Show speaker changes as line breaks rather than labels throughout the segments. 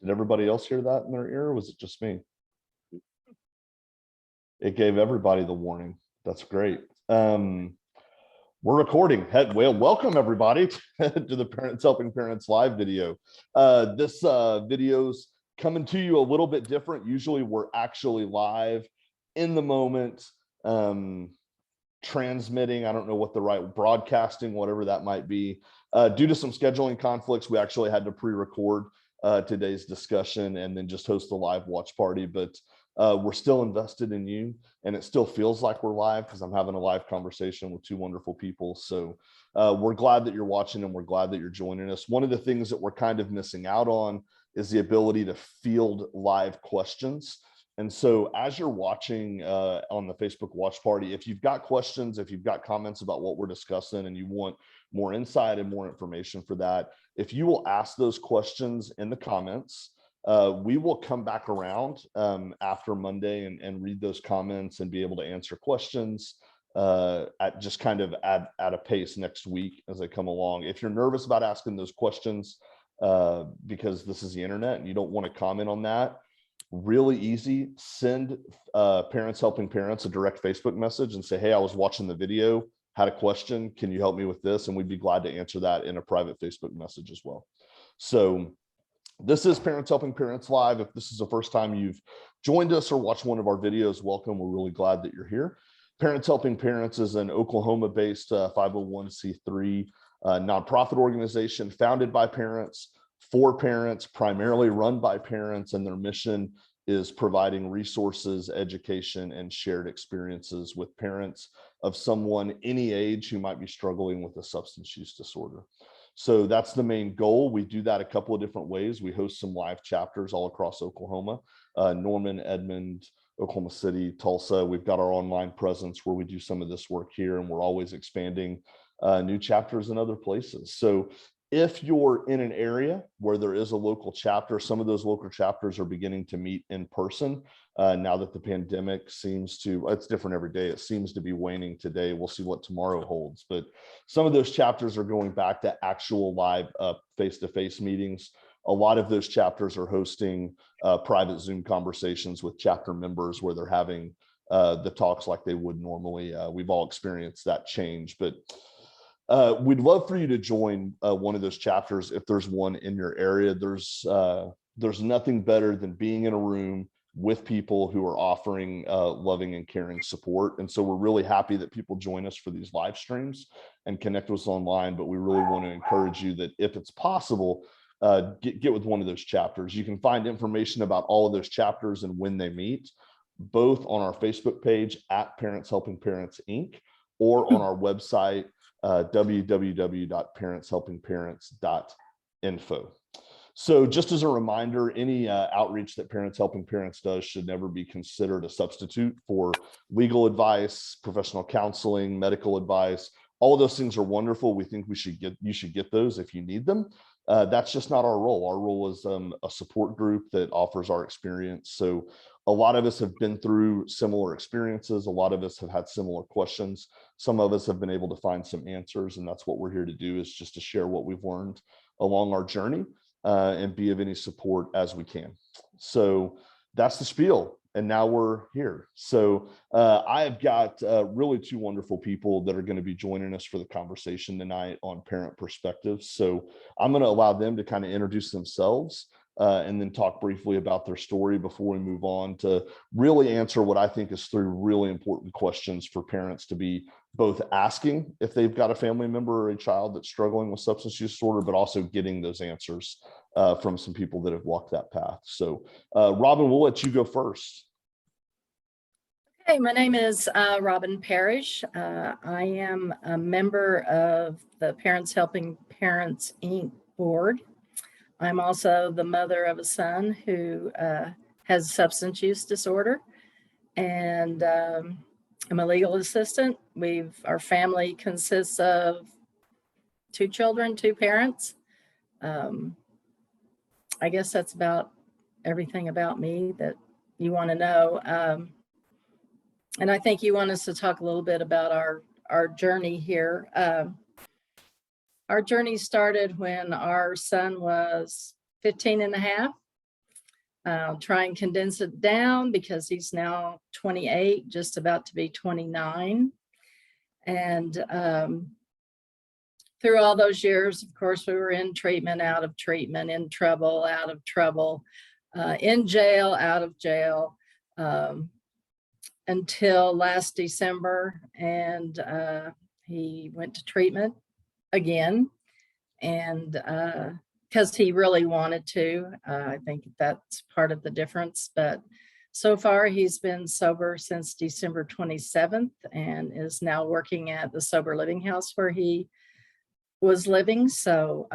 Did everybody else hear that in their ear, or was it just me? It gave everybody the warning. That's great. We're recording. Well, welcome everybody to the Parents Helping Parents live video. This video's coming to you a little bit different. Usually we're actually live in the moment, transmitting. I don't know what the right broadcasting, whatever that might be. Due to some scheduling conflicts, we actually had to pre-record today's discussion and then just host a live watch party. But we're still invested in you, and it still feels like we're live because I'm having a live conversation with two wonderful people. So we're glad that you're watching, and we're glad that you're joining us. One of the things that we're kind of missing out on is the ability to field live questions. And so as you're watching on the Facebook watch party, if you've got questions, if you've got comments about what we're discussing and you want more insight and more information for that, if you will ask those questions in the comments, we will come back around after Monday and read those comments and be able to answer questions at just kind of at a pace next week as they come along. If you're nervous about asking those questions because this is the internet and you don't want to comment on that, really easy. Send Parents Helping Parents a direct Facebook message and say, hey, I was watching the video, had a question, can you help me with this? And we'd be glad to answer that in a private Facebook message as well. So this is Parents Helping Parents Live. If this is the first time you've joined us or watched one of our videos, welcome. We're really glad that you're here. Parents Helping Parents is an Oklahoma-based 501c3 nonprofit organization founded by parents, for parents, primarily run by parents, and their mission is providing resources, education, and shared experiences with parents of someone any age who might be struggling with a substance use disorder. So that's the main goal. We do that a couple of different ways. We host some live chapters all across Oklahoma, Norman, Edmond, Oklahoma City, Tulsa. We've got our online presence where we do some of this work here, and we're always expanding new chapters in other places. So if you're in an area where there is a local chapter, some of those local chapters are beginning to meet in person now that the pandemic seems to, it's different every day. It seems to be waning today. We'll see what tomorrow holds. But some of those chapters are going back to actual live face-to-face meetings. A lot of those chapters are hosting private Zoom conversations with chapter members where they're having the talks like they would normally. We've all experienced that change, but we'd love for you to join one of those chapters if there's one in your area. There's nothing better than being in a room with people who are offering loving and caring support. And so we're really happy that people join us for these live streams and connect with us online, but we really want to encourage you that if it's possible, get with one of those chapters. You can find information about all of those chapters and when they meet, both on our Facebook page at Parents Helping Parents Inc. or on our website, www.parentshelpingparents.info. So just as a reminder, any outreach that Parents Helping Parents does should never be considered a substitute for legal advice, professional counseling, medical advice. All of those things are wonderful. We think you should get those if you need them. That's just not our role. Our role is a support group that offers our experience. So a lot of us have been through similar experiences. A lot of us have had similar questions. Some of us have been able to find some answers, and that's what we're here to do, is just to share what we've learned along our journey and be of any support as we can. So that's the spiel. And now we're here. So I've got really two wonderful people that are going to be joining us for the conversation tonight on parent perspectives. So I'm going to allow them to kind of introduce themselves and then talk briefly about their story before we move on to really answer what I think is three really important questions for parents to be both asking if they've got a family member or a child that's struggling with substance use disorder, but also getting those answers from some people that have walked that path. So Robin, we'll let you go first.
Hey, my name is Robin Parrish. I am a member of the Parents Helping Parents Inc. board. I'm also the mother of a son who has a substance use disorder, and I'm a legal assistant. Our family consists of 2 children, 2 parents. I guess that's about everything about me that you want to know. And I think you want us to talk a little bit about our journey here. Our journey started when our son was 15 and a half. try and condense it down because he's now 28, just about to be 29. And through all those years, of course, we were in treatment, out of treatment, in trouble, out of trouble, in jail, out of jail, until last December. And he went to treatment again. And because he really wanted to, I think that's part of the difference. But so far, he's been sober since December 27th and is now working at the sober living house where he was living. So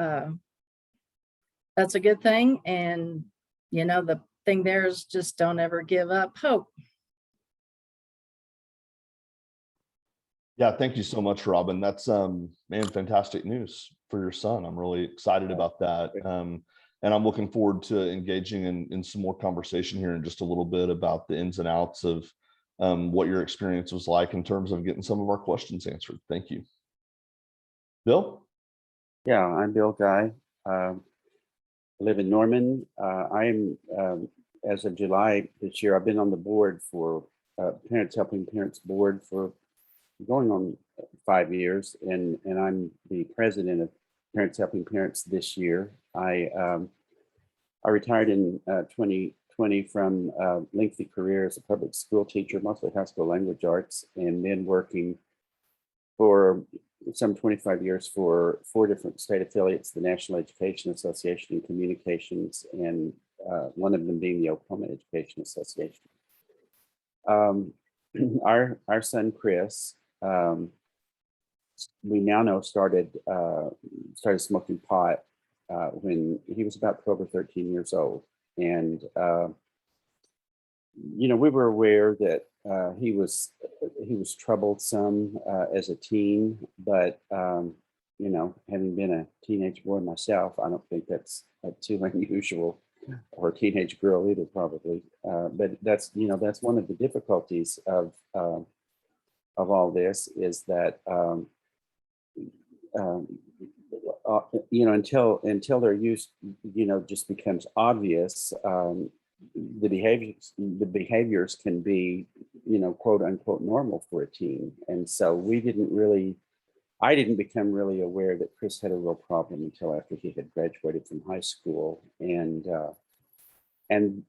that's a good thing. And, you know, the thing there is just don't ever give up hope.
Yeah, thank you so much, Robin. That's man, fantastic news for your son. I'm really excited about that. And I'm looking forward to engaging in some more conversation here in just a little bit about the ins and outs of what your experience was like in terms of getting some of our questions answered. Thank you. Bill?
Yeah, I'm Bill Guy. I live in Norman. I am, as of July this year, I've been on the board for Parents Helping Parents board for going on 5 years, and I'm the president of Parents Helping Parents this year. I retired in 2020 from a lengthy career as a public school teacher, mostly high school language arts, and then working for some 25 years for 4 different state affiliates, the National Education Association and Communications, and one of them being the Oklahoma Education Association. Our son, Chris, we now know started smoking pot when he was about 12 or 13 years old. And, you know, we were aware that he was troublesome as a teen, but, you know, having been a teenage boy myself, I don't think that's too unusual, or a teenage girl either, probably. But that's, you know, that's one of the difficulties of all this, is that you know, until their use, you know, just becomes obvious, the behaviors can be, you know, quote unquote normal for a teen. And so I didn't become really aware that Chris had a real problem until after he had graduated from high school. And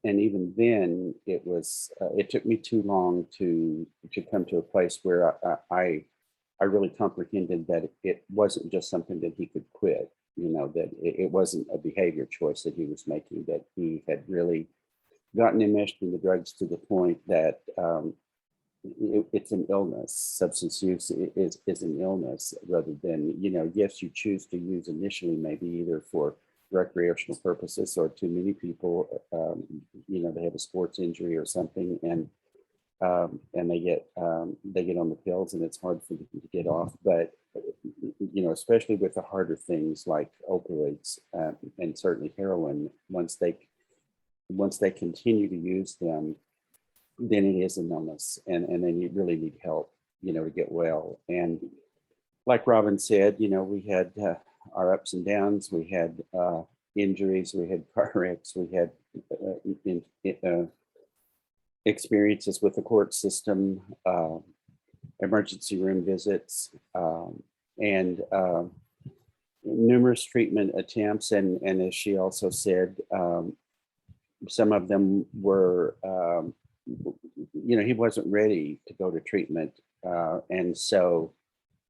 even then, it took me too long to come to a place where I really comprehended that it wasn't just something that he could quit, you know, that it wasn't a behavior choice that he was making, that he had really gotten enmeshed in the drugs to the point that it's an illness. Substance use is an illness, rather than, you know, yes, you choose to use initially, maybe either for recreational purposes, or too many people, you know, they have a sports injury or something, and they get on the pills, and it's hard for them to get off. But, you know, especially with the harder things like opioids and certainly heroin, once they continue to use them, then it is an illness, and then you really need help, you know, to get well. And like Robin said, you know, we had our ups and downs. We had injuries, we had car wrecks, we had experiences with the court system, emergency room visits, and numerous treatment attempts. And as she also said, some of them were, you know, he wasn't ready to go to treatment. And so,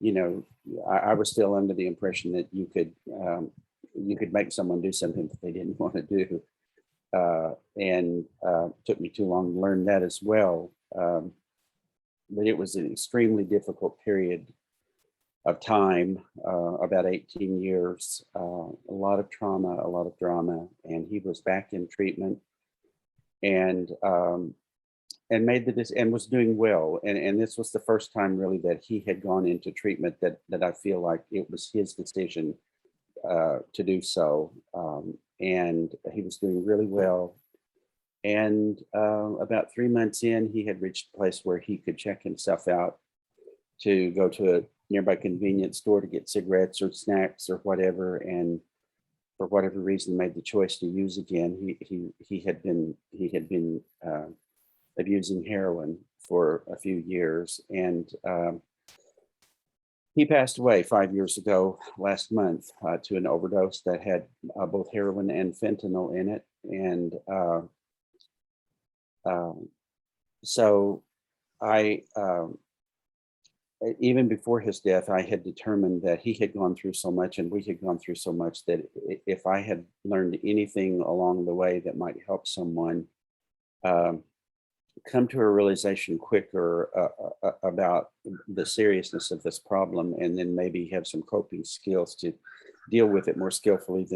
you know, I was still under the impression that you could make someone do something that they didn't want to do. And took me too long to learn that as well. But it was an extremely difficult period of time, about 18 years, a lot of trauma, a lot of drama, and he was back in treatment, and made and was doing well. And this was the first time really that he had gone into treatment that I feel like it was his decision to do so. And he was doing really well. And about 3 months in, he had reached a place where he could check himself out to go to a nearby convenience store to get cigarettes or snacks or whatever. And for whatever reason, made the choice to use again. He had been abusing heroin for a few years, and he passed away 5 years ago last month to an overdose that had both heroin and fentanyl in it. And so I, even before his death, I had determined that he had gone through so much and we had gone through so much that if I had learned anything along the way that might help someone come to a realization quicker about the seriousness of this problem, and then maybe have some coping skills to deal with it more skillfully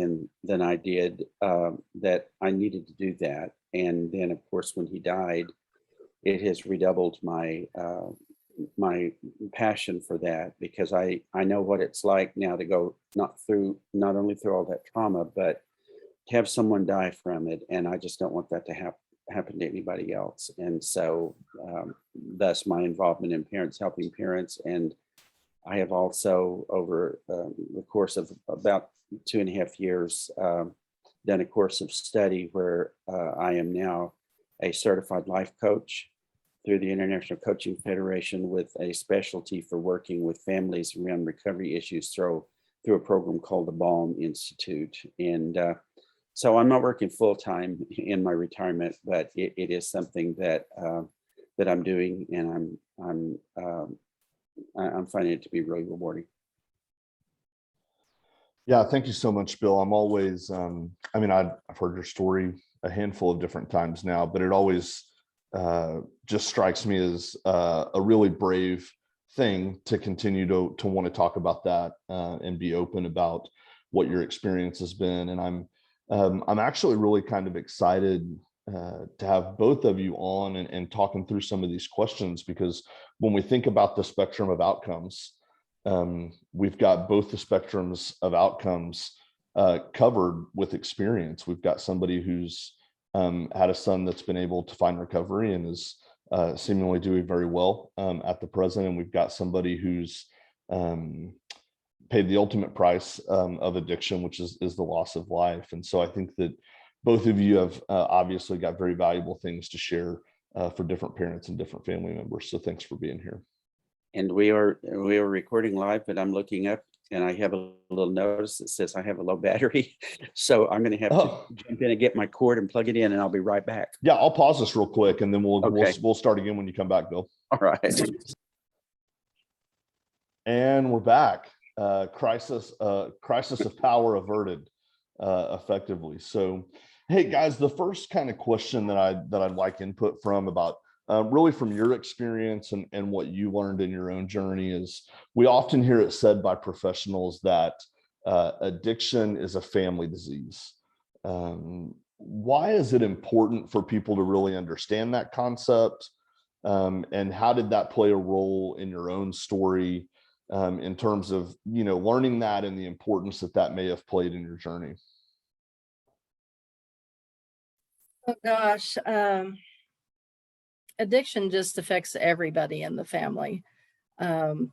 than I did, that I needed to do that. And then, of course, when he died, it has redoubled my my passion for that, because I know what it's like now to go not only through all that trauma, but to have someone die from it, and I just don't want that to happen to anybody else. And so thus my involvement in Parents Helping Parents. And I have also, over the course of about 2.5 years, done a course of study where I am now a certified life coach through the International Coaching Federation, with a specialty for working with families around recovery issues through a program called the Balm Institute. And so I'm not working full time in my retirement, but it is something that that I'm doing, and I'm finding it to be really rewarding.
Yeah, thank you so much, Bill. I'm always, I mean, I've heard your story a handful of different times now, but it always just strikes me as a really brave thing to continue to want to talk about that and be open about what your experience has been. And I'm actually really kind of excited to have both of you on and talking through some of these questions, because when we think about the spectrum of outcomes, we've got both the spectrums of outcomes covered with experience. We've got somebody who's had a son that's been able to find recovery and is seemingly doing very well at the present. And we've got somebody who's paid the ultimate price of addiction, which is the loss of life. And so I think that both of you have obviously got very valuable things to share for different parents and different family members. So thanks for being here.
And we are recording live, but I'm looking up and I have a little notice that says I have a low battery. So I'm going to have to jump in and get my cord and plug it in, and I'll be right back.
Yeah, I'll pause this real quick and then
Okay.
we'll start again when you come back, Bill.
All right.
And we're back. Crisis of power averted effectively. So, hey guys, the first kind of question that I'd like input from about really from your experience and what you learned in your own journey is, we often hear it said by professionals that addiction is a family disease. Why is it important for people to really understand that concept? And how did that play a role in your own story in terms of, learning that and the importance that may have played in your journey?
Oh gosh, addiction just affects everybody in the family, all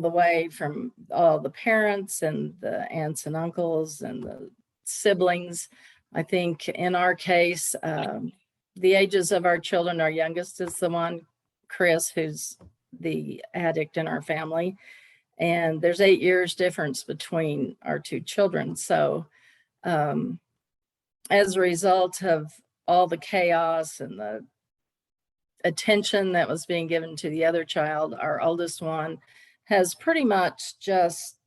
the way from all the parents and the aunts and uncles and the siblings. I think in our case, the ages of our children, our youngest is the one, Chris, who's the addict in our family. And there's 8 years difference between our two children. So as a result of all the chaos and the attention that was being given to the other child, our oldest one has pretty much just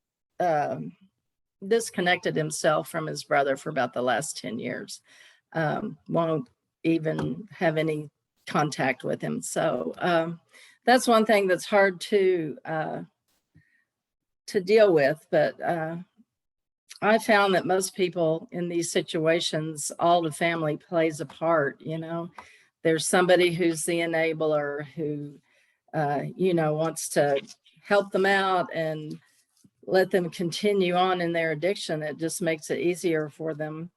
disconnected himself from his brother for about the last 10 years. Won't even have any contact with him. So that's one thing that's hard to deal with. But I found that most people in these situations, all the family plays a part. There's somebody who's the enabler who, wants to help them out and let them continue on in their addiction. It just makes it easier for them.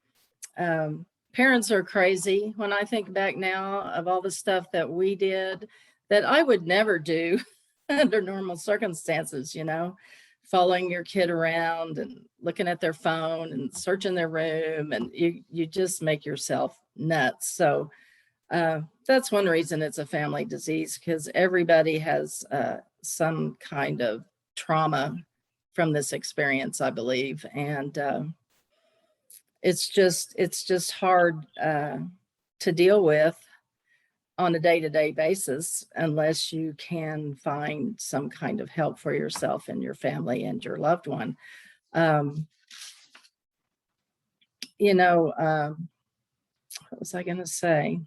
Parents are crazy. When I think back now of all the stuff that we did that I would never do under normal circumstances, following your kid around and looking at their phone and searching their room, and you just make yourself nuts. So that's one reason it's a family disease, because everybody has some kind of trauma from this experience, I believe. And it's just hard to deal with on a day-to-day basis unless you can find some kind of help for yourself and your family and your loved one. What was I going to say?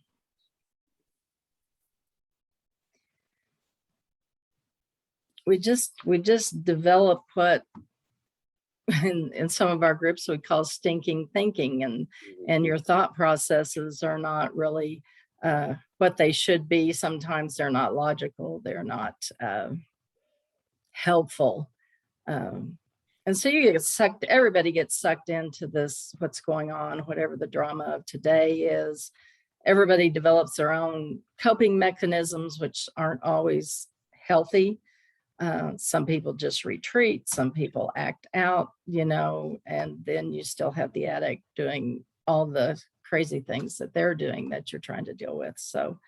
We just develop what in some of our groups we call stinking thinking, and your thought processes are not really what they should be. Sometimes they're not logical, they're not helpful. And so you get sucked, everybody gets sucked into this, what's going on, whatever the drama of today is. Everybody develops their own coping mechanisms, which aren't always healthy. Some people just retreat, some people act out, and then you still have the addict doing all the crazy things that they're doing that you're trying to deal with. So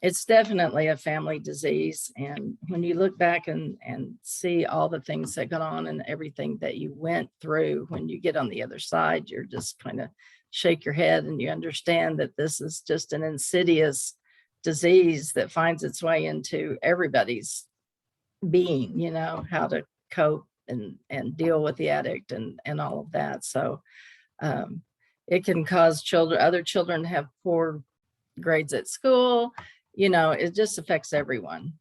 it's definitely a family disease. And when you look back and see all the things that got on and everything that you went through, when you get on the other side, you're just kind of shake your head and you understand that this is just an insidious disease that finds its way into everybody's being, how to cope and deal with the addict and all of that. So it can cause other children to have poor grades at school. It just affects everyone.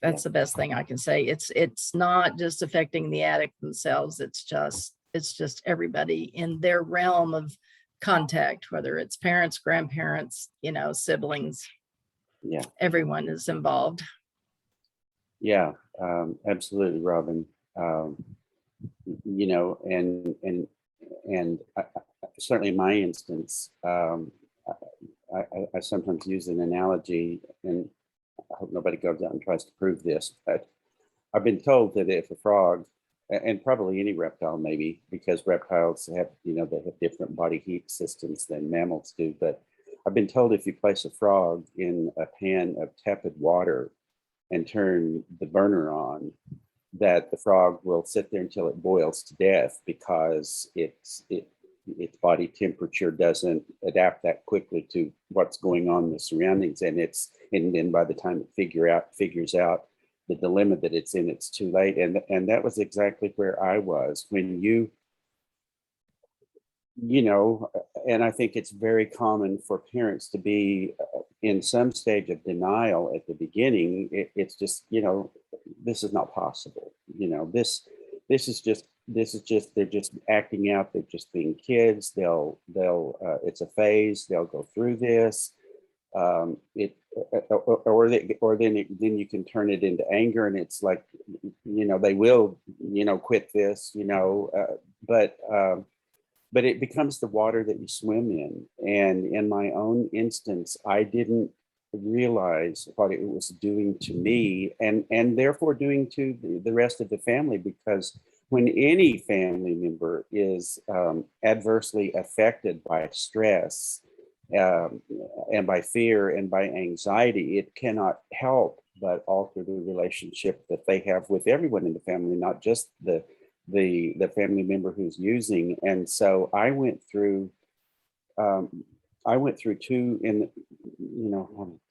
That's the best thing I can say. It's not just affecting the addict themselves. It's just everybody in their realm of contact, whether it's parents, grandparents, siblings.
Yeah,
everyone is involved.
Yeah, absolutely, Robin. And certainly in my instance, I sometimes use an analogy, and I hope nobody goes out and tries to prove this, but I've been told that if a frog, and probably any reptile maybe, because reptiles have, they have different body heat systems than mammals do, but I've been told if you place a frog in a pan of tepid water and turn the burner on, that the frog will sit there until it boils to death, because its body temperature doesn't adapt that quickly to what's going on in the surroundings, and then by the time it figures out the dilemma that it's in, it's too late. And that was exactly where I was when and I think it's very common for parents to be in some stage of denial at the beginning. It's just, this is not possible. This is just they're just acting out. They're just being kids. They'll it's a phase. They'll go through this. Then you can turn it into anger, and it's like, they will, quit this, but it becomes the water that you swim in. And in my own instance, I didn't realize what it was doing to me, and therefore doing to the rest of the family, because when any family member is adversely affected by stress and by fear and by anxiety, it cannot help but alter the relationship that they have with everyone in the family, not just the family member who's using. And so I went through two in,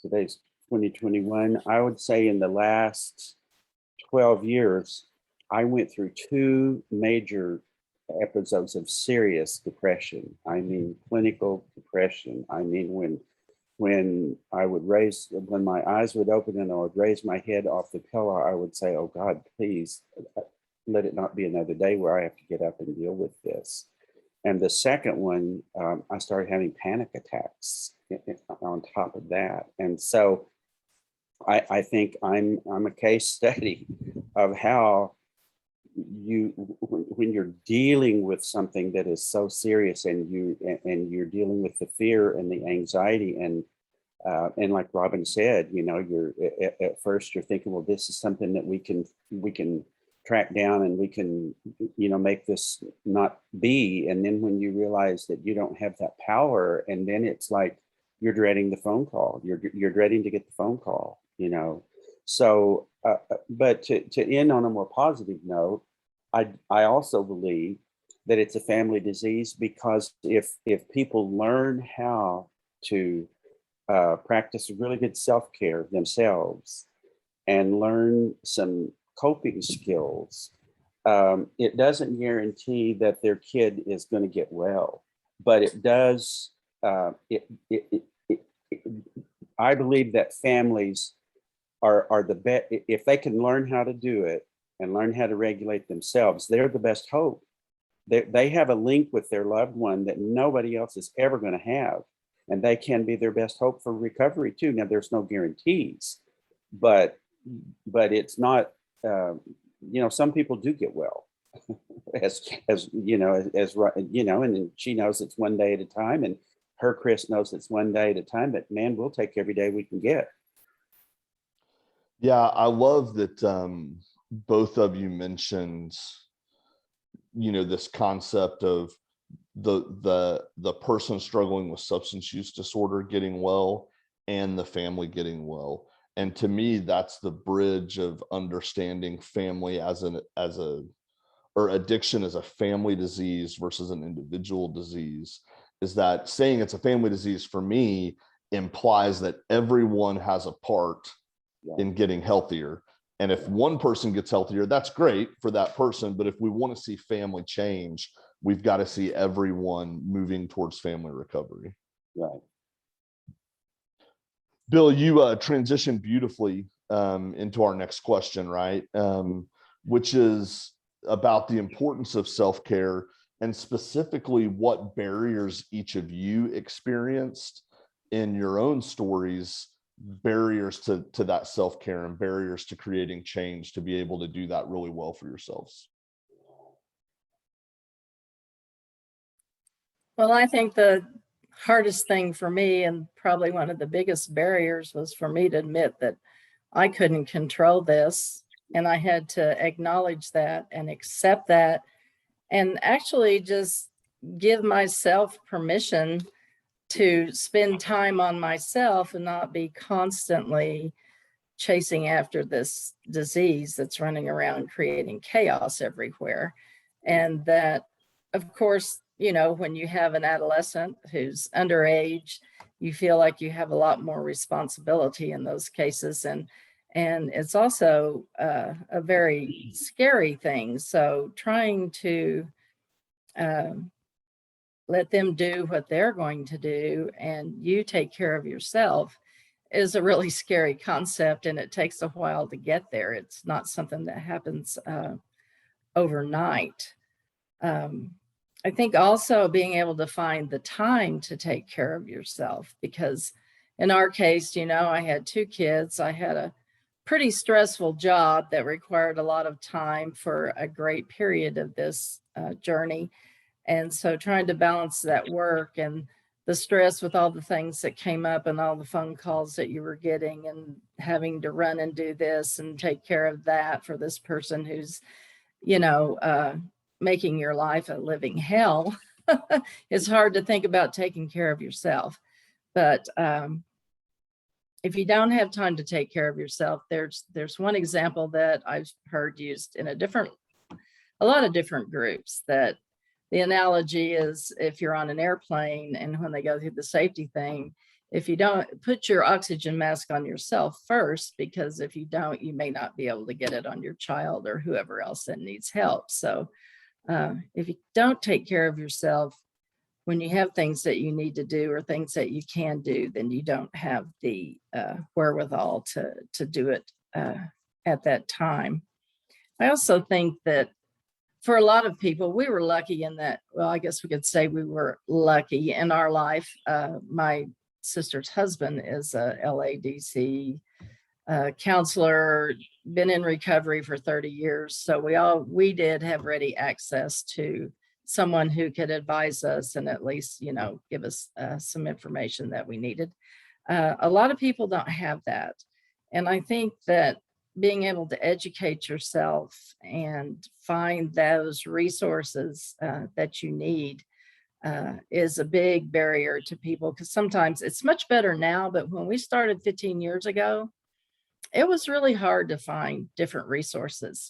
today's 2021, I would say in the last 12 years, I went through two major episodes of serious depression. I mean, clinical depression. I mean, when my eyes would open and I would raise my head off the pillow, I would say, oh God, please let it not be another day where I have to get up and deal with this. And the second one, I started having panic attacks on top of that. And so I think I'm a case study of how when you're dealing with something that is so serious, and you're dealing with the fear and the anxiety, and like Robin said, you're at first you're thinking, well, this is something that we can track down and we can, make this not be. And then when you realize that you don't have that power, and then it's like you're dreading the phone call. You're dreading to get the phone call, So, but to end on a more positive note, I also believe that it's a family disease, because if people learn how to practice really good self-care themselves and learn some coping skills, it doesn't guarantee that their kid is going to get well, but it does. I believe that families are the best if they can learn how to do it and learn how to regulate themselves. They're the best hope. They have a link with their loved one that nobody else is ever going to have, and they can be their best hope for recovery too. Now, there's no guarantees, but it's not. Some people do get well, as and then she knows it's one day at a time, and her Chris knows it's one day at a time. But man, we'll take every day we can get.
Yeah, I love that both of you mentioned, this concept of the person struggling with substance use disorder getting well and the family getting well. And to me, that's the bridge of understanding family or addiction as a family disease versus an individual disease, is that saying it's a family disease for me implies that everyone has a part in getting healthier. And if one person gets healthier, that's great for that person. But if we want to see family change, we've got to see everyone moving towards family recovery.
Right.
Bill, you transitioned beautifully into our next question, right? Which is about the importance of self-care, and specifically what barriers each of you experienced in your own stories, barriers to that self-care and barriers to creating change to be able to do that really well for yourselves.
Well, I think the hardest thing for me, and probably one of the biggest barriers, was for me to admit that I couldn't control this. And I had to acknowledge that and accept that, and actually just give myself permission to spend time on myself and not be constantly chasing after this disease that's running around creating chaos everywhere. And that, of course, when you have an adolescent who's underage, you feel like you have a lot more responsibility in those cases. And it's also a very scary thing. So trying to let them do what they're going to do and you take care of yourself is a really scary concept, and it takes a while to get there. It's not something that happens overnight. I think also being able to find the time to take care of yourself, because in our case, I had 2 kids. I had a pretty stressful job that required a lot of time for a great period of this journey. And so trying to balance that work and the stress with all the things that came up and all the phone calls that you were getting and having to run and do this and take care of that for this person who's, making your life a living hell. It's hard to think about taking care of yourself. But if you don't have time to take care of yourself, there's one example that I've heard used in a lot of different groups, that the analogy is if you're on an airplane and when they go through the safety thing, if you don't put your oxygen mask on yourself first, because if you don't, you may not be able to get it on your child or whoever else that needs help. So if you don't take care of yourself when you have things that you need to do or things that you can do, then you don't have the wherewithal to do it at that time. I also think that for a lot of people, we were lucky in that, well, I guess we could say we were lucky in our life. My sister's husband is a LADC counselor, been in recovery for 30 years. So we did have ready access to someone who could advise us and at least, give us some information that we needed. A lot of people don't have that. And I think that being able to educate yourself and find those resources that you need is a big barrier to people, because sometimes it's much better now, but when we started 15 years ago, it was really hard to find different resources.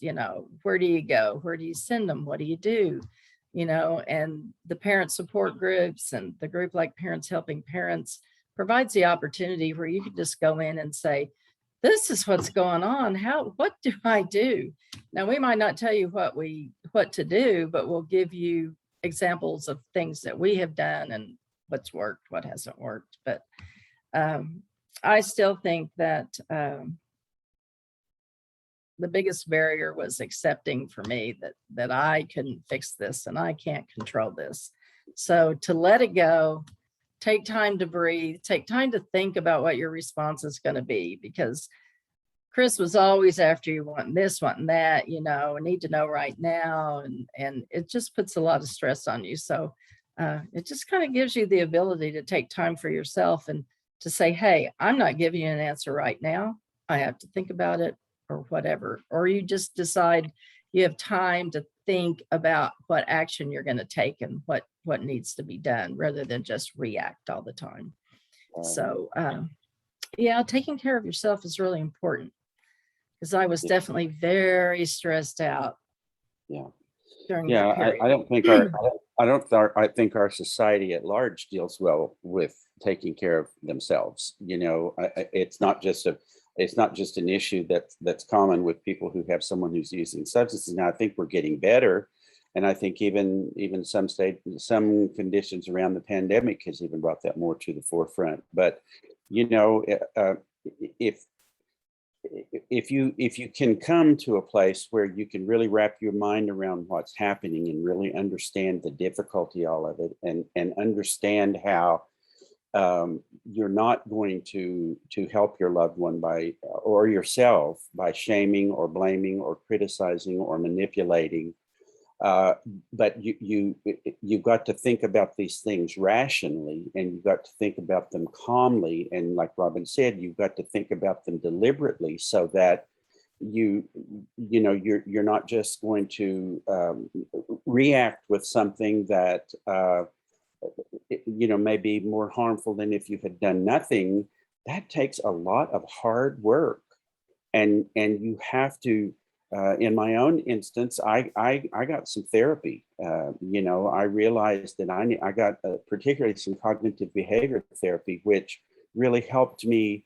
Where do you go? Where do you send them? What do you do? And the parent support groups and the group like Parents Helping Parents provides the opportunity where you can just go in and say, this is what's going on. What do I do? Now, we might not tell you what to do, but we'll give you examples of things that we have done and what's worked, what hasn't worked. But I still think that the biggest barrier was accepting for me that I couldn't fix this and I can't control this. So to let it go, take time to breathe, take time to think about what your response is going to be, because Chris was always after you, wanting this, wanting that, I need to know right now. And it just puts a lot of stress on you. So it just kind of gives you the ability to take time for yourself and to say, hey, I'm not giving you an answer right now. I have to think about it, or whatever. Or you just decide you have time to think about what action you're going to take and what needs to be done, rather than just react all the time. So yeah, taking care of yourself is really important, because I was definitely very stressed out. During that period.
I think our society at large deals well with taking care of themselves. It's not just an issue that's common with people who have someone who's using substances. Now, I think we're getting better, and I think even some conditions around the pandemic has even brought that more to the forefront. But if you can come to a place where you can really wrap your mind around what's happening and really understand the difficulty all of it, and understand how you're not going to help your loved one or yourself by shaming or blaming or criticizing or manipulating, but you've got to think about these things rationally, and you've got to think about them calmly, and like Robin said, you've got to think about them deliberately, so that you're not just going to react with something that may be more harmful than if you had done nothing. That takes a lot of hard work, and you have to. In my own instance, I got some therapy. I realized that I got particularly some cognitive behavior therapy, which really helped me,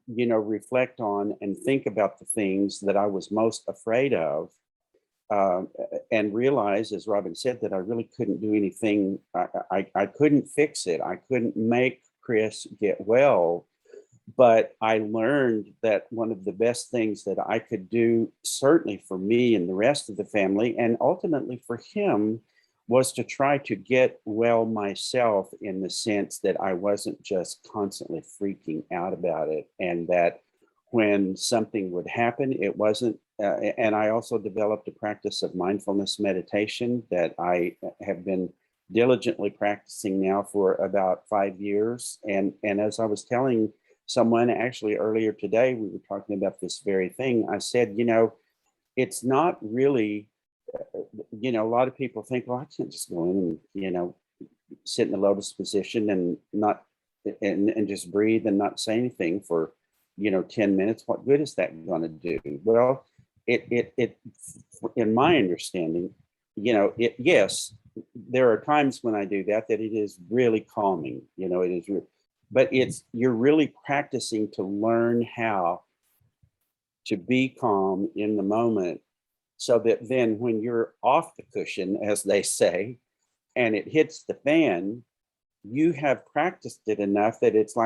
reflect on and think about the things that I was most afraid of, and realize, as Robin said, that I really couldn't do anything. I couldn't fix it. I couldn't make Chris get well. But I learned that one of the best things that I could do, certainly for me and the rest of the family, and ultimately for him, was to try to get well myself, in the sense that I wasn't just constantly freaking out about it, and that when something would happen, it wasn't. And I also developed a practice of mindfulness meditation that I have been diligently practicing now for about 5 years. And as I was telling someone actually earlier today, we were talking about this very thing. I said, it's not really, a lot of people think, well, I can't just go in and, sit in the lotus position and not, and just breathe and not say anything for, 10 minutes. What good is that going to do? Well, it in my understanding, yes, there are times when I do that it is really calming, it is but you're really practicing to learn how to be calm in the moment, so that then when you're off the cushion, as they say, and it hits the fan, you have practiced it enough that it's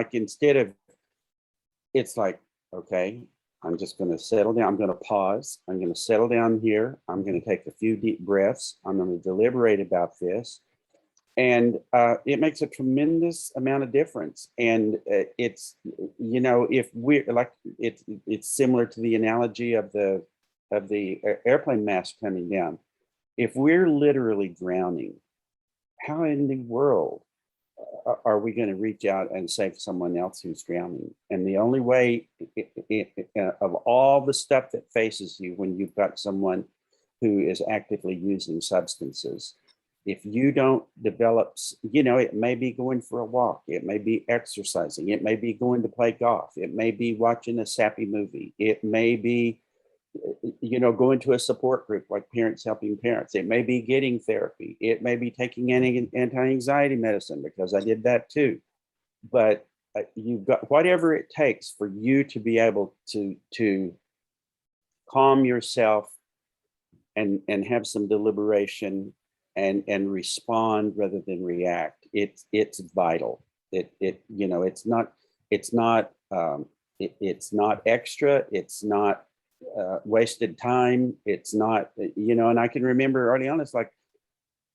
like, okay, I'm just going to settle down. I'm going to pause. I'm going to settle down here. I'm going to take a few deep breaths. I'm going to deliberate about this. And it makes a tremendous amount of difference. And it's, if we're like, it's similar to the analogy of the airplane mast coming down. If we're literally drowning, how in the world are we going to reach out and save someone else who's drowning? And the only way of all the stuff that faces you when you've got someone who is actively using substances, if you don't develop, it may be going for a walk, it may be exercising, it may be going to play golf, it may be watching a sappy movie, it may be, going to a support group like Parents Helping Parents, it may be getting therapy, it may be taking anti-anxiety medicine, because I did that too. But you've got whatever it takes for you to be able to calm yourself and have some deliberation and respond rather than react. It's vital. It's not extra. It's not wasted time. It's not, and I can remember early on, it's like,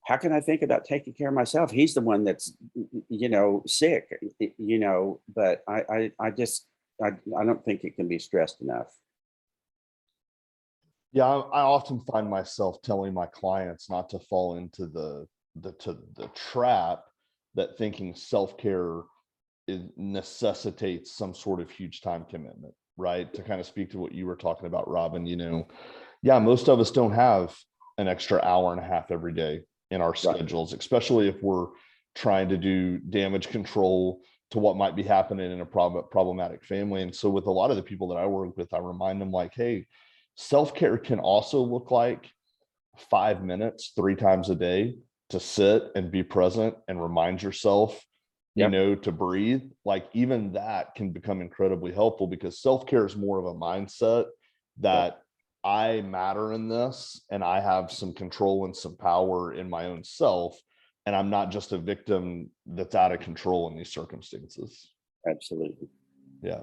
how can I think about taking care of myself? He's the one that's, sick, but I don't think it can be stressed enough.
Yeah, I often find myself telling my clients not to fall into the trap that thinking self-care necessitates some sort of huge time commitment, right? To kind of speak to what you were talking about, Robin, yeah, most of us don't have an extra hour and a half every day in our schedules, especially if we're trying to do damage control to what might be happening in a problematic family. And so with a lot of the people that I work with, I remind them like, hey, self-care can also look like 5 minutes 3 times a day to sit and be present and remind yourself, to breathe. Like even that can become incredibly helpful, because self-care is more of a mindset that I matter in this and I have some control and some power in my own self. And I'm not just a victim that's out of control in these circumstances.
Absolutely.
Yeah.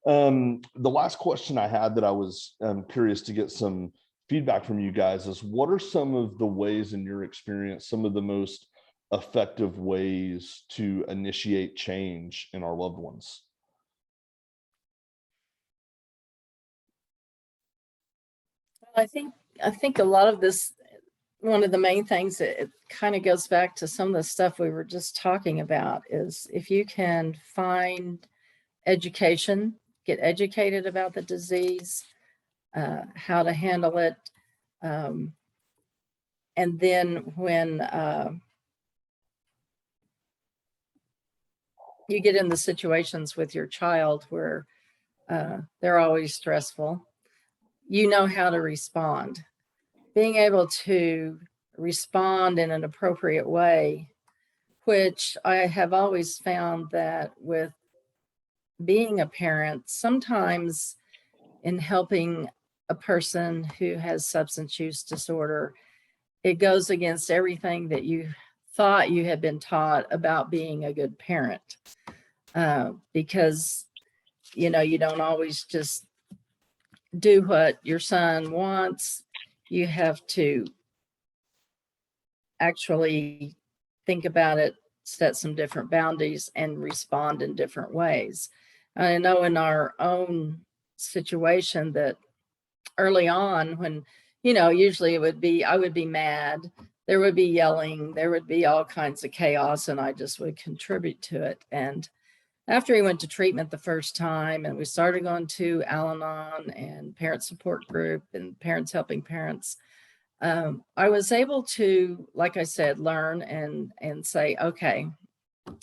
The last question I had that I was curious to get some feedback from you guys is, what are some of the ways in your experience, some of the most effective ways to initiate change in our loved ones?
I think a lot of this, one of the main things that it kind of goes back to some of the stuff we were just talking about, is if you can find education, get educated about the disease, how to handle it. And then when you get in the situations with your child where they're always stressful, how to respond. Being able to respond in an appropriate way, which I have always found that with being a parent, sometimes in helping a person who has substance use disorder, it goes against everything that you thought you had been taught about being a good parent. Because, you don't always just do what your son wants. You have to actually think about it, set some different boundaries, and respond in different ways. I know in our own situation that early on, when, usually I would be mad, there would be yelling, there would be all kinds of chaos, and I just would contribute to it. And after he went to treatment the first time, and we started going to Al-Anon and parent support group and Parents Helping Parents, I was able to, like I said, learn and say, okay,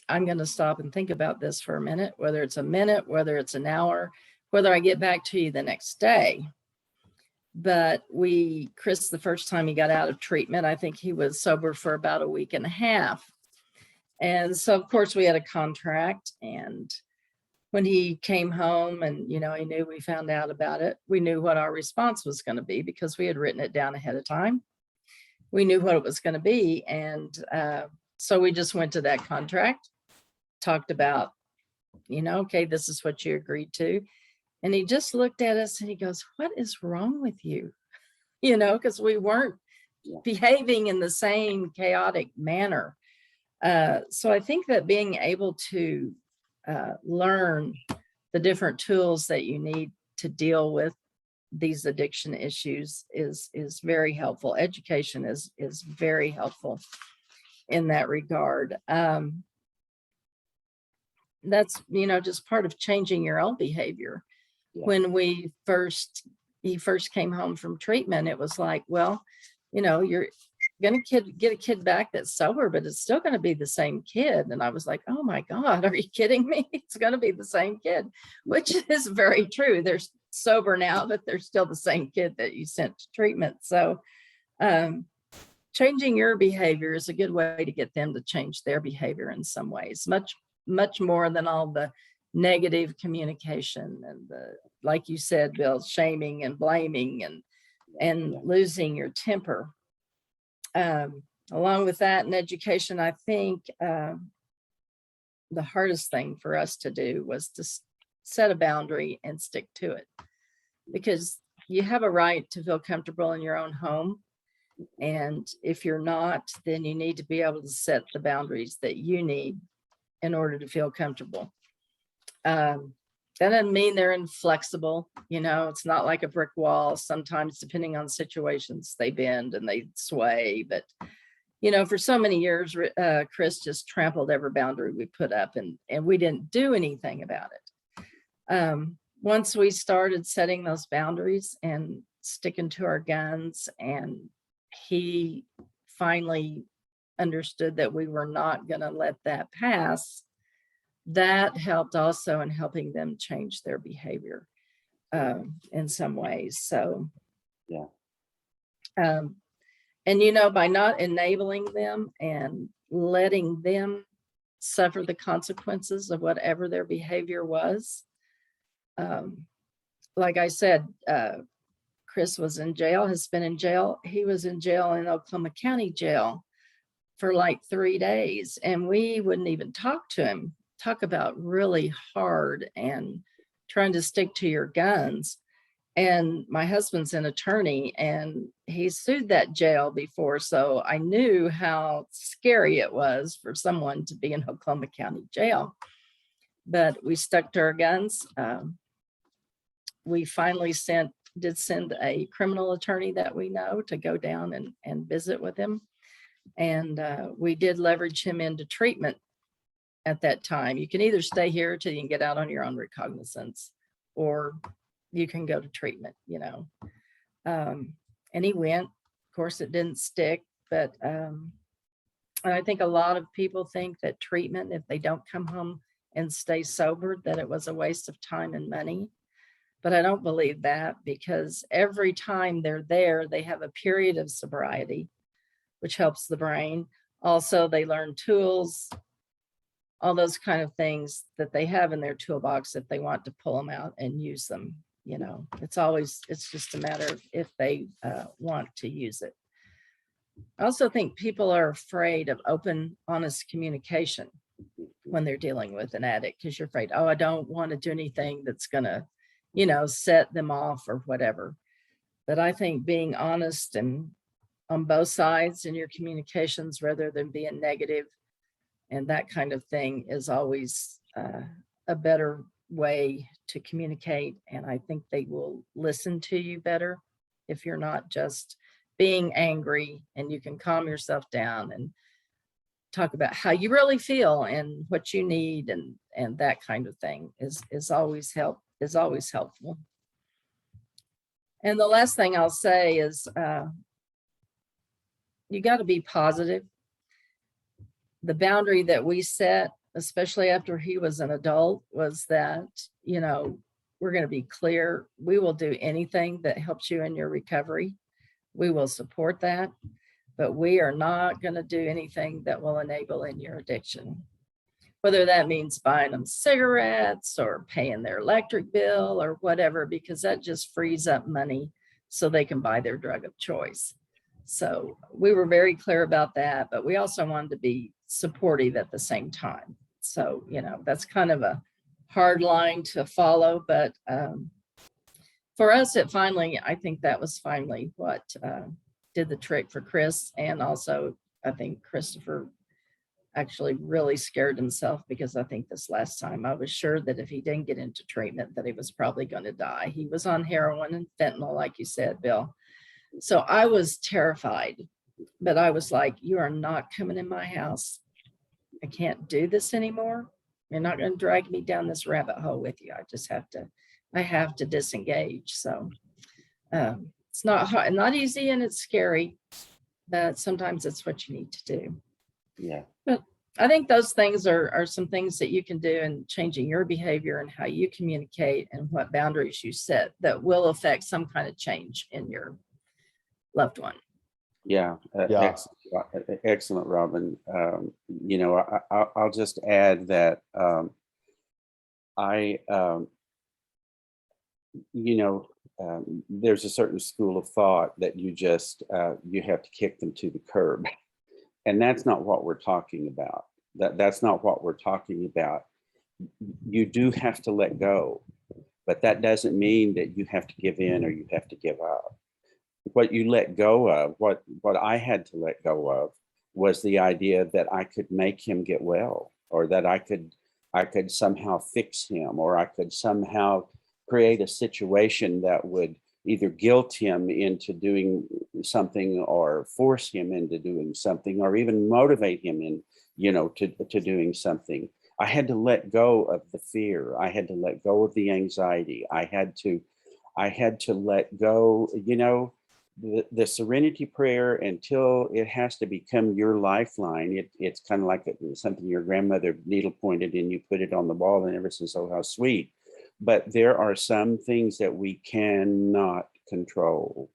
I'm going to stop and think about this for a minute, whether it's whether it's an hour, whether I get back to you the next day. But Chris, the first time he got out of treatment, I think he was sober for about a week and a half. And so, of course, we had a contract. And when he came home and, he knew we found out about it, we knew what our response was going to be because we had written it down ahead of time. We knew what it was going to be. And so we just went to that contract, talked about, okay, this is what you agreed to. And he just looked at us and he goes, what is wrong with you? Because we weren't behaving in the same chaotic manner. So I think that being able to learn the different tools that you need to deal with these addiction issues is very helpful. Education is very helpful. in that regard. That's, just part of changing your own behavior.
Yeah.
When he first came home from treatment, it was like, well, you're going to get a kid back that's sober, but it's still going to be the same kid. And I was like, oh my God, are you kidding me? It's going to be the same kid, which is very true. They're sober now, but they're still the same kid that you sent to treatment. So changing your behavior is a good way to get them to change their behavior in some ways, much more than all the negative communication and like you said, Bill, shaming and blaming and losing your temper. Along with that, in education, I think the hardest thing for us to do was to set a boundary and stick to it, because you have a right to feel comfortable in your own home. And if you're not, then you need to be able to set the boundaries that you need in order to feel comfortable. That doesn't mean they're inflexible. It's not like a brick wall. Sometimes, depending on situations, they bend and they sway. But, for so many years, Chris just trampled every boundary we put up, and we didn't do anything about it. Once we started setting those boundaries and sticking to our guns, and he finally understood that we were not going to let that pass, that helped also in helping them change their behavior in some ways. So,
yeah.
And, by not enabling them and letting them suffer the consequences of whatever their behavior was. Like I said, Chris was in jail, has been in jail. He was in jail in Oklahoma County Jail for like 3 days, and we wouldn't even talk to him. Talk about really hard and trying to stick to your guns. And my husband's an attorney, and he sued that jail before, so I knew how scary it was for someone to be in Oklahoma County Jail. But we stuck to our guns. We finally did send a criminal attorney that we know to go down and visit with him. And we did leverage him into treatment at that time. You can either stay here till you can get out on your own recognizance, or you can go to treatment, and he went. Of course, it didn't stick, but and I think a lot of people think that treatment, if they don't come home and stay sober, that it was a waste of time and money. But I don't believe that, because every time they're there, they have a period of sobriety, which helps the brain. Also, they learn tools, all those kind of things that they have in their toolbox if they want to pull them out and use them. It's just a matter of if they want to use it. I also think people are afraid of open, honest communication when they're dealing with an addict, because you're afraid, I don't want to do anything that's going to, set them off or whatever. But I think being honest and on both sides in your communications, rather than being negative and that kind of thing, is always a better way to communicate. And I think they will listen to you better if you're not just being angry, and you can calm yourself down and talk about how you really feel and what you need, and that kind of thing is always helpful. And the last thing I'll say is you got to be positive. The boundary that we set, especially after he was an adult, was that, we're going to be clear. We will do anything that helps you in your recovery. We will support that, but we are not going to do anything that will enable in your addiction. Whether that means buying them cigarettes or paying their electric bill or whatever, because that just frees up money so they can buy their drug of choice. So we were very clear about that, but we also wanted to be supportive at the same time. So, that's kind of a hard line to follow, but for us, I think that was finally what did the trick for Chris. And also, I think Christopher actually really scared himself, because I think this last time I was sure that if he didn't get into treatment, that he was probably going to die. He was on heroin and fentanyl, like you said, Bill. So I was terrified But I was like, you are not coming in my house. I can't do this anymore. You're not going to drag me down this rabbit hole with you. I have to disengage. So it's not hard, not easy, and it's scary, but sometimes it's what you need to do.
Yeah.
But I think those things are some things that you can do in changing your behavior and how you communicate and what boundaries you set that will affect some kind of change in your loved one.
Yeah.
Yeah.
Excellent, Robin. I'll just add that there's a certain school of thought that you have to kick them to the curb. And that's not what we're talking about. That's not what we're talking about. You do have to let go, but that doesn't mean that you have to give in or you have to give up. What you let go of, what I had to let go of, was the idea that I could make him get well, or that I could somehow fix him, or I could somehow create a situation that would either guilt him into doing something or force him into doing something, or even motivate him to doing something. I had to let go of the fear. I had to let go of the anxiety. I had to let go, the serenity prayer, until it has to become your lifeline. It's kind of like something your grandmother needle pointed and you put it on the wall and everyone says, oh, how sweet. But there are some things that we cannot control.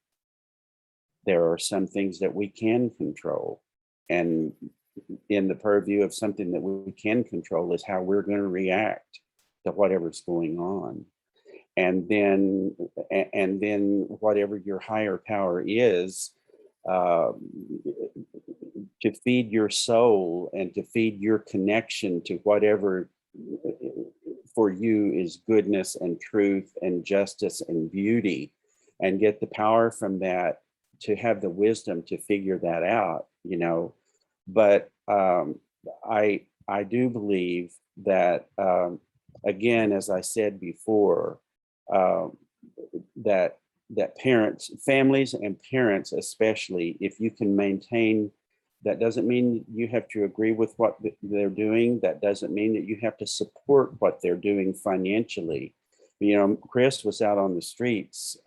There are some things that we can control. And in the purview of something that we can control is how we're going to react to whatever's going on. And then whatever your higher power is, to feed your soul and to feed your connection to whatever for you is goodness and truth and justice and beauty, and get the power from that to have the wisdom to figure that out, But I do believe that, again, as I said before, that parents, families and parents especially, if you can maintain, that doesn't mean you have to agree with what they're doing. That doesn't mean that you have to support what they're doing financially. Chris was out on the streets.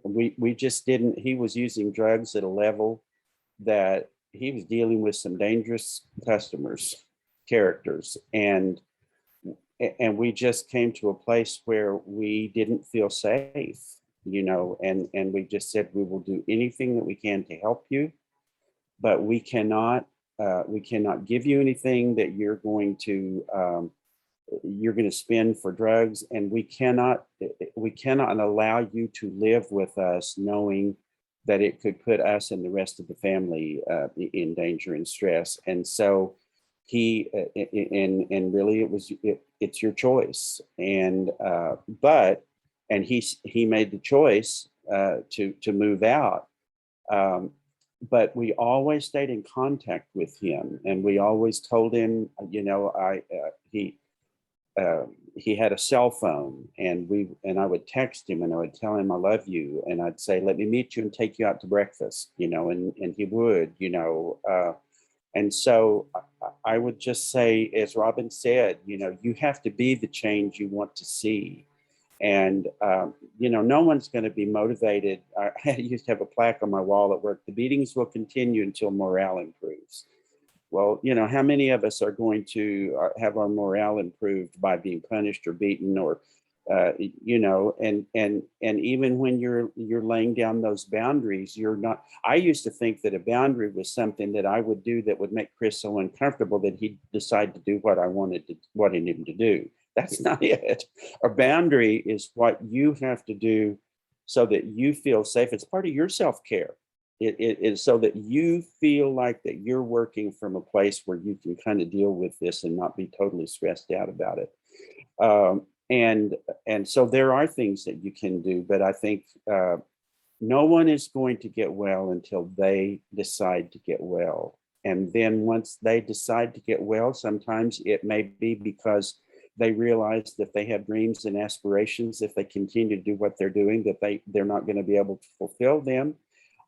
We just didn't, he was using drugs at a level that he was dealing with some dangerous characters. And we just came to a place where we didn't feel safe, and we just said, we will do anything that we can to help you, but we cannot give you anything that you're going to spend for drugs, and we cannot allow you to live with us knowing that it could put us and the rest of the family in danger and stress. And so he and really it's your choice. And he made the choice to move out. But we always stayed in contact with him, and we always told him, he had a cell phone, and I would text him and I would tell him I love you, and I'd say, let me meet you and take you out to breakfast, and he would, and so I would just say, as Robin said, you have to be the change you want to see. And, no one's going to be motivated. I used to have a plaque on my wall at work: the beatings will continue until morale improves. Well, how many of us are going to have our morale improved by being punished or beaten, or, and even when you're laying down those boundaries, you're not. I used to think that a boundary was something that I would do that would make Chris so uncomfortable that he'd decide to do what I wanted him to do. That's not it. A boundary is what you have to do so that you feel safe. It's part of your self-care. It is so that you feel like that you're working from a place where you can kind of deal with this and not be totally stressed out about it. And so there are things that you can do, but I think no one is going to get well until they decide to get well. And then once they decide to get well, sometimes it may be because they realize that they have dreams and aspirations. If they continue to do what they're doing, that they're not going to be able to fulfill them.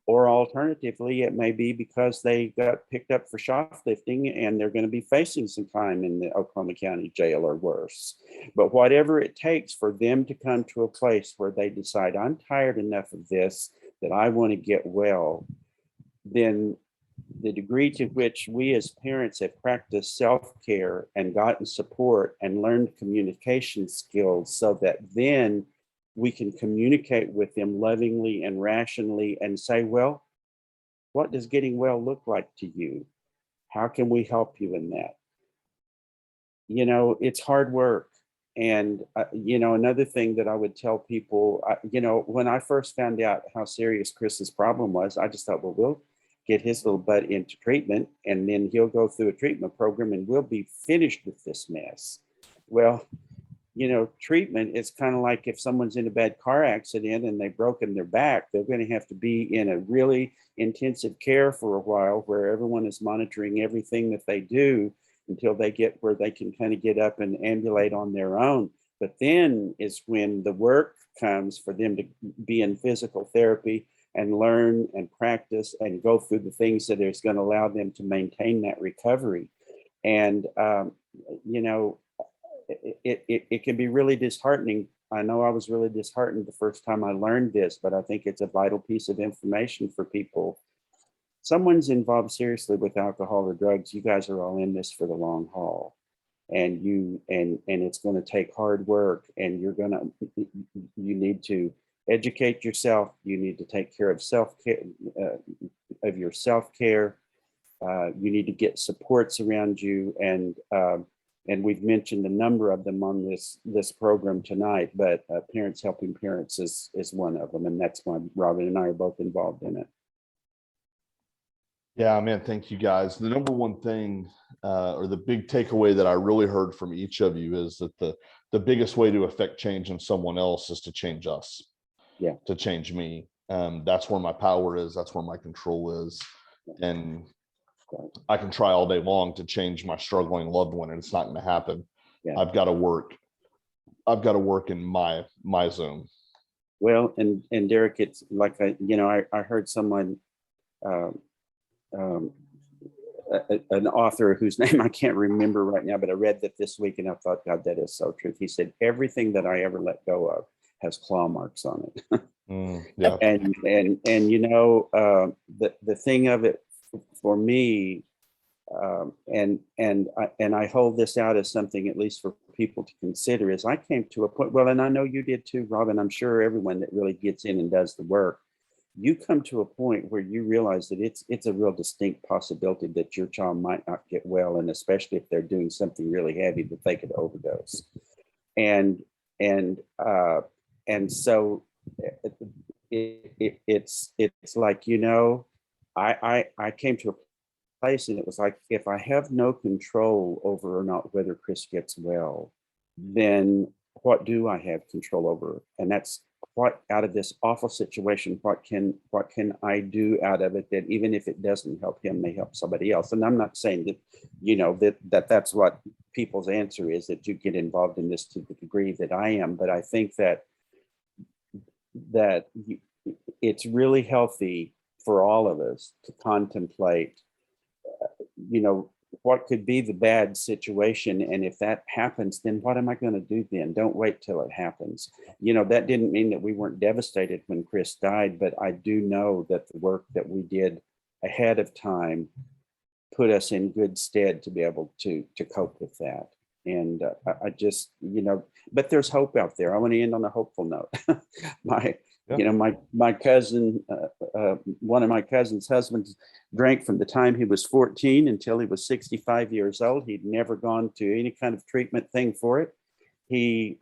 Or alternatively, it may be because they got picked up for shoplifting and they're going to be facing some time in the Oklahoma County jail or worse. But whatever it takes for them to come to a place where they decide, I'm tired enough of this, that I want to get well, then the degree to which we as parents have practiced self-care and gotten support and learned communication skills so that then we can communicate with them lovingly and rationally and say, well, what does getting well look like to you? How can we help you in that? You know, it's hard work. And, you know, another thing that I would tell people, you know, when I first found out how serious Chris's problem was, I just thought, well, we'll get his little butt into treatment and then he'll go through a treatment program and we'll be finished with this mess. Well, you know, treatment is kind of like if someone's in a bad car accident and they've broken their back, they're going to have to be in a really intensive care for a while where everyone is monitoring everything that they do until they get where they can kind of get up and ambulate on their own. But then is when the work comes for them to be in physical therapy and learn and practice and go through the things that is going to allow them to maintain that recovery. And, you know, it can be really disheartening. I know I was really disheartened the first time I learned this, but I think it's a vital piece of information for people. Someone's involved seriously with alcohol or drugs, you guys are all in this for the long haul. And it's going to take hard work, and you need to educate yourself. You need to take care of self-care, of your self-care. You need to get supports around you, and we've mentioned a number of them on this program tonight, but Parents Helping Parents is one of them, and that's why Robin and I are both involved in it.
Yeah, man, thank you guys. The number one thing or the big takeaway that I really heard from each of you is that the biggest way to affect change in someone else is to change us.
Yeah.
To change me. That's where my power is. That's where my control is. And I can try all day long to change my struggling loved one, and it's not going to happen. Yeah. I've got to work in my zone.
Well, and Derek, it's like, I heard someone, an author whose name I can't remember right now, but I read that this week and I thought, God, that is so true. He said, everything that I ever let go of has claw marks on it.
Yeah.
And you know, the thing of it for me, and I hold this out as something at least for people to consider, is I came to a point, well, and I know you did too, Robin, I'm sure everyone that really gets in and does the work, you come to a point where you realize that it's a real distinct possibility that your child might not get well, and especially if they're doing something really heavy that they could overdose. And so it's like, you know, I came to a place and it was like, if I have no control over or not whether Chris gets well, then what do I have control over? And that's what, out of this awful situation, what can I do out of it that even if it doesn't help him, may help somebody else? And I'm not saying that, you know, that's what people's answer is, that you get involved in this to the degree that I am. But I think that it's really healthy for all of us to contemplate, you know, what could be the bad situation, and if that happens, then what am I going to do then? Don't wait till it happens. You know, that didn't mean that we weren't devastated when Chris died, but I do know that the work that we did ahead of time put us in good stead to be able to cope with that. And I just, you know, but there's hope out there. I want to end on a hopeful note. You know, my cousin, one of my cousin's husbands drank from the time he was 14 until he was 65 years old. He'd never gone to any kind of treatment thing for it. He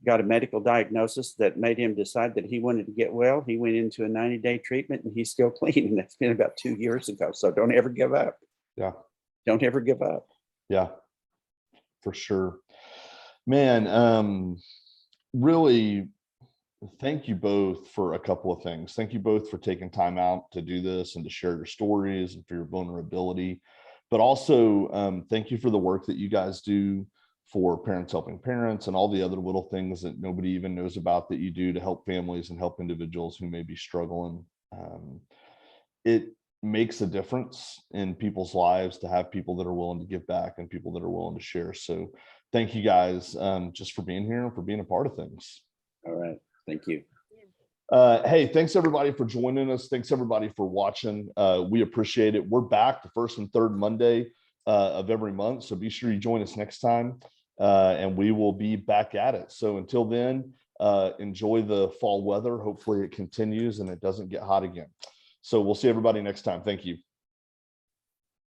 got a medical diagnosis that made him decide that he wanted to get well. He went into a 90-day treatment and he's still clean. And that's been about 2 years ago. So don't ever give up.
Yeah.
Don't ever give up.
Yeah, for sure. Man, really, thank you both for a couple of things. Thank you both for taking time out to do this and to share your stories and for your vulnerability. But also, thank you for the work that you guys do for Parents Helping Parents and all the other little things that nobody even knows about that you do to help families and help individuals who may be struggling It makes a difference in people's lives to have people that are willing to give back and people that are willing to share. So thank you guys just for being here and for being a part of things.
All right. Thank you.
Hey, thanks everybody for joining us. Thanks everybody for watching. We appreciate it. We're back the first and third Monday of every month. So be sure you join us next time and we will be back at it. So until then, enjoy the fall weather. Hopefully it continues and it doesn't get hot again. So we'll see everybody next time. Thank you.